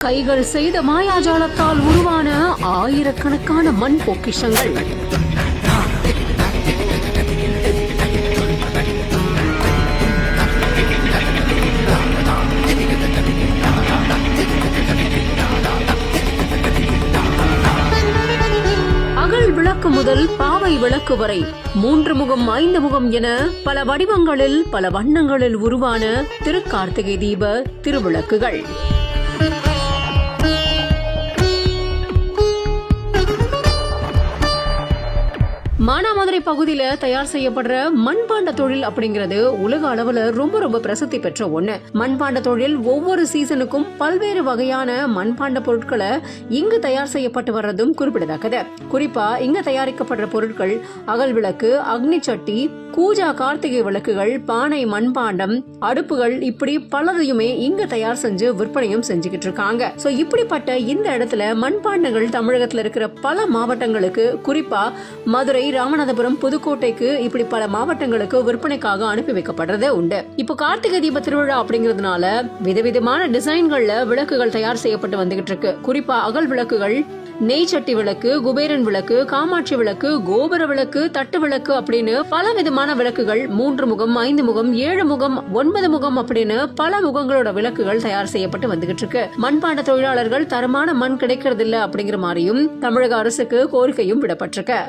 கைகள் செய்த மாயாஜாலத்தால் உருவான ஆயிரக்கணக்கான மண் பொக்கிஷங்கள். அகல் விளக்கு முதல் பாவை விளக்கு வரை 3 முகம் 5 முகம் என பல வடிவங்களில் பல வண்ணங்களில் உருவான திருக்கார்த்திகை தீப திருவிளக்குகள். மானாமதுரை பகுதியில தயார் செய்யப்படுற மண்பாண்ட தொழில் அப்படிங்கறது உலக அளவுல ரொம்ப பிரசித்தி பெற்ற ஒண்ணு. மண்பாண்ட தொழில் ஒவ்வொரு சீசனுக்கும் பல்வேறு வகையான மண்பாண்ட பொருட்களை இங்கு தயார் செய்யப்பட்டு வர்றதும் குறிப்பிடத்தக்கது. குறிப்பா இங்க தயாரிக்கப்படுற பொருட்கள் அகல் விளக்கு, அக்னி சட்டி, கூஜா கார்த்திகை விளக்குகள், பானை, மண்பாண்டம், அடுப்புகள், இப்படி பலரையுமே இங்க தயார் செஞ்சு விற்பனையும் செஞ்சுக்கிட்டு இருக்காங்க. சோ இப்படிப்பட்ட இந்த இடத்துல மண்பாண்டங்கள் தமிழகத்துல இருக்கிற பல மாவட்டங்களுக்கு, குறிப்பா மதுரை, ராமநாதபுரம், புதுக்கோட்டைக்கு, இப்படி பல மாவட்டங்களுக்கு விற்பனைக்காக அனுப்பி வைக்கப்படுறது உண்டு. இப்போ கார்த்திகை தீப திருவிழா அப்படிங்கறதுனால விதவிதமான டிசைன்கள்ல விளக்குகள் தயார் செய்யப்பட்டு வந்துகிட்டு இருக்கு. குறிப்பா அகல் விளக்குகள், நெய் சட்டி விளக்கு, குபேரன் விளக்கு, காமாட்சி விளக்கு, கோபுர விளக்கு, தட்டு விளக்கு அப்படின்னு பல விதமான விளக்குகள் 3 முகம், 5 முகம், 7 முகம், 9 முகம் அப்படின்னு பல முகங்களோட விளக்குகள் தயார் செய்யப்பட்டு வந்துகிட்டு இருக்கு. மண்பாண்ட தொழிலாளர்கள் தரமான மண் கிடைக்கிறது இல்ல அப்படிங்கிற மாதிரியும் தமிழக அரசுக்கு கோரிக்கையும் விடப்பட்டிருக்கு.